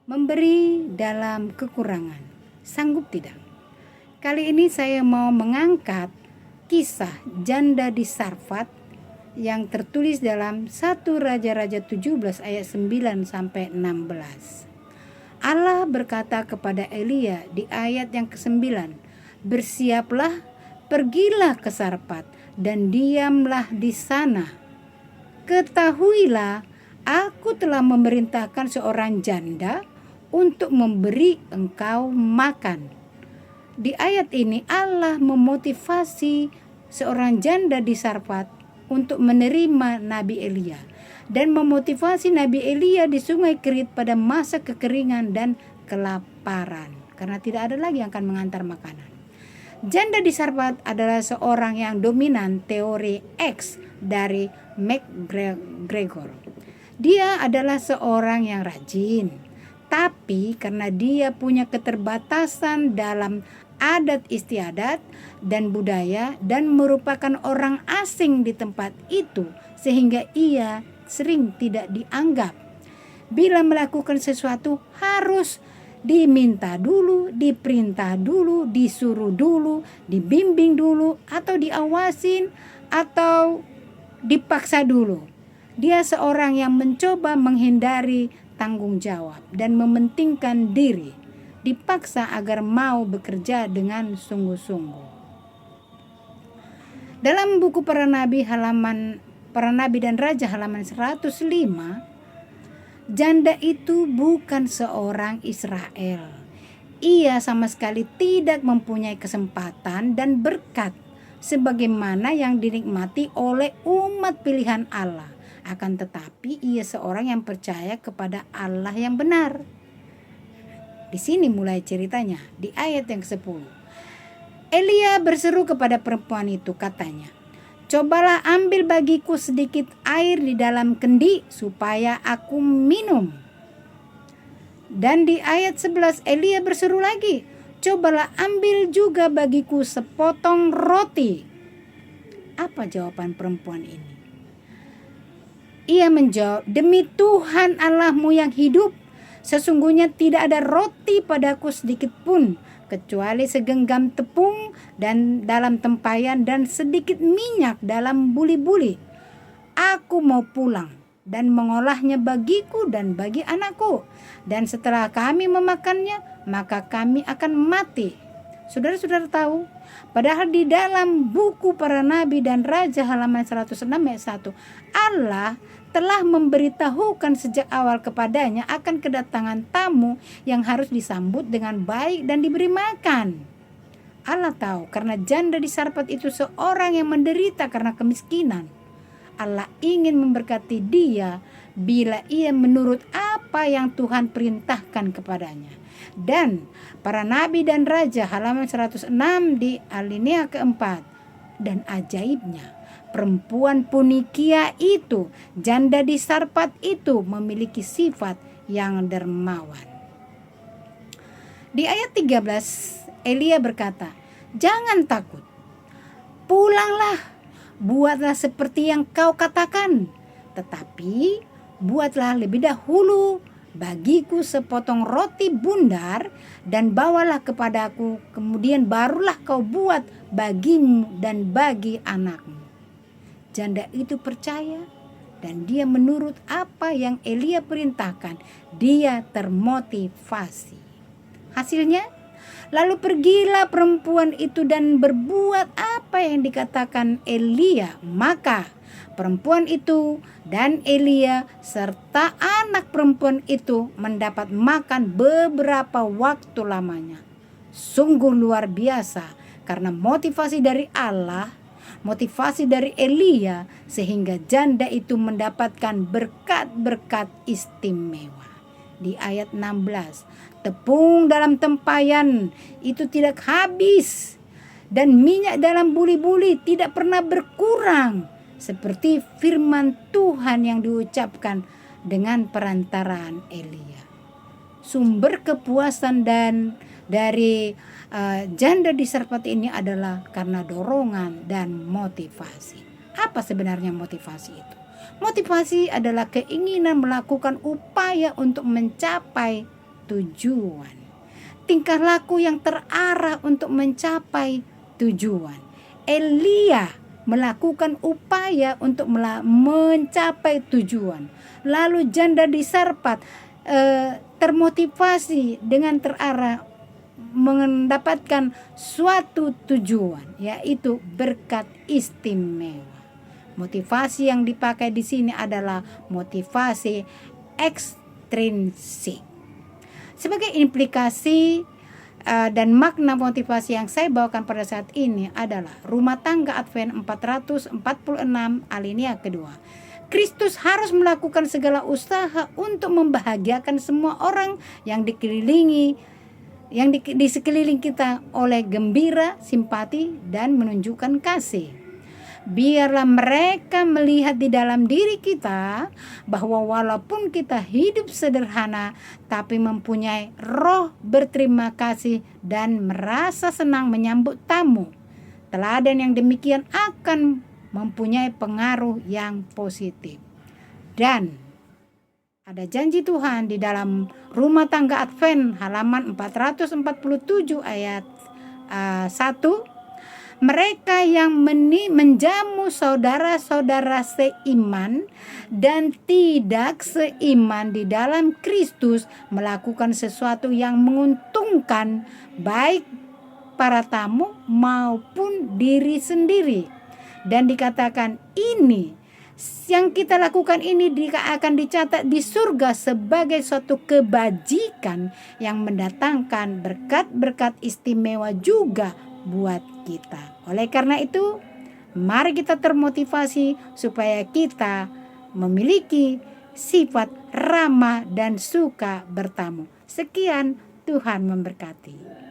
Memberi dalam kekurangan, sanggup tidak? Kali ini saya mau mengangkat kisah janda di Sarfat yang tertulis dalam 1 Raja-Raja 17 ayat 9 sampai 16. Allah berkata kepada Elia di ayat yang ke-9, "Bersiaplah, pergilah ke Sarfat dan diamlah di sana. Ketahuilah, aku telah memerintahkan seorang janda untuk memberi engkau makan." Di ayat ini Allah memotivasi seorang janda di Sarfat untuk menerima Nabi Elia dan memotivasi Nabi Elia di Sungai Kerit pada masa kekeringan dan kelaparan karena tidak ada lagi yang akan mengantar makanan. Janda di Sarfat adalah seorang yang dominan teori X dari McGregor. Dia adalah seorang yang rajin, tapi karena dia punya keterbatasan dalam adat istiadat dan budaya dan merupakan orang asing di tempat itu, sehingga ia sering tidak dianggap. Bila melakukan sesuatu harus diminta dulu, diperintah dulu, disuruh dulu, dibimbing dulu, atau diawasin, atau dipaksa dulu. Dia seorang yang mencoba menghindari tanggung jawab dan mementingkan diri, dipaksa agar mau bekerja dengan sungguh-sungguh. Dalam buku Para Nabi dan Raja halaman 105, janda itu bukan seorang Israel. Ia sama sekali tidak mempunyai kesempatan dan berkat sebagaimana yang dinikmati oleh umat pilihan Allah. Akan tetapi ia seorang yang percaya kepada Allah yang benar. Di sini mulai ceritanya di ayat yang ke-10. Elia berseru kepada perempuan itu, katanya, "Cobalah ambil bagiku sedikit air di dalam kendi supaya aku minum." Dan di ayat 11 Elia berseru lagi, "Cobalah ambil juga bagiku sepotong roti." Apa jawaban perempuan ini? Ia menjawab, "Demi Tuhan Allahmu yang hidup, sesungguhnya tidak ada roti padaku sedikit pun, kecuali segenggam tepung dan dalam tempayan dan sedikit minyak dalam buli-buli. Aku mau pulang dan mengolahnya bagiku dan bagi anakku, dan setelah kami memakannya, maka kami akan mati." Saudara-saudara tahu, padahal di dalam buku Para Nabi dan Raja halaman 106 ayat 1, Allah telah memberitahukan sejak awal kepadanya akan kedatangan tamu yang harus disambut dengan baik dan diberi makan. Allah tahu karena janda di Sarfat itu seorang yang menderita karena kemiskinan. Allah ingin memberkati dia bila ia menurut apa yang Tuhan perintahkan kepadanya. Dan Para Nabi dan Raja halaman 106 di alinea keempat, dan ajaibnya perempuan Punikia itu, janda di Sarfat itu memiliki sifat yang dermawan. Di ayat 13 Elia berkata, "Jangan takut, pulanglah, buatlah seperti yang kau katakan, tetapi buatlah lebih dahulu bagiku sepotong roti bundar dan bawalah kepadaku, kemudian barulah kau buat bagimu dan bagi anakmu." Janda itu percaya dan dia menurut apa yang Elia perintahkan. Dia termotivasi. Hasilnya, lalu pergilah perempuan itu dan berbuat apa yang dikatakan Elia. Maka perempuan itu dan Elia serta anak perempuan itu mendapat makan beberapa waktu lamanya. Sungguh luar biasa karena motivasi dari Allah, motivasi dari Elia, sehingga janda itu mendapatkan berkat-berkat istimewa. Di ayat 16, tepung dalam tempayan itu tidak habis dan minyak dalam buli-buli tidak pernah berkurang, seperti firman Tuhan yang diucapkan dengan perantaraan Elia. Sumber kepuasan dan dari janda di Sarfat ini adalah karena dorongan dan motivasi. Apa sebenarnya motivasi itu? Motivasi adalah keinginan melakukan upaya untuk mencapai tujuan. Tingkah laku yang terarah untuk mencapai tujuan. Elia melakukan upaya untuk mencapai tujuan. Lalu janda di Sarfat termotivasi dengan terarah mendapatkan suatu tujuan, yaitu berkat istimewa. Motivasi yang dipakai di sini adalah motivasi ekstrinsik. Sebagai implikasi dan makna motivasi yang saya bawakan pada saat ini adalah Rumah Tangga Advent 446 alinea kedua. Kristus harus melakukan segala usaha untuk membahagiakan semua orang yang di sekeliling kita oleh gembira, simpati, dan menunjukkan kasih. Biarlah mereka melihat di dalam diri kita bahwa walaupun kita hidup sederhana, tapi mempunyai roh berterima kasih dan merasa senang menyambut tamu. Teladan yang demikian akan mempunyai pengaruh yang positif. Dan ada janji Tuhan di dalam Rumah Tangga Advent halaman 447 ayat 1. Mereka yang menjamu saudara-saudara seiman dan tidak seiman di dalam Kristus melakukan sesuatu yang menguntungkan baik para tamu maupun diri sendiri. Dan dikatakan ini yang kita lakukan ini akan dicatat di surga sebagai suatu kebajikan yang mendatangkan berkat-berkat istimewa juga buat kita. Oleh karena itu, mari kita termotivasi supaya kita memiliki sifat ramah dan suka bertamu. Sekian, Tuhan memberkati.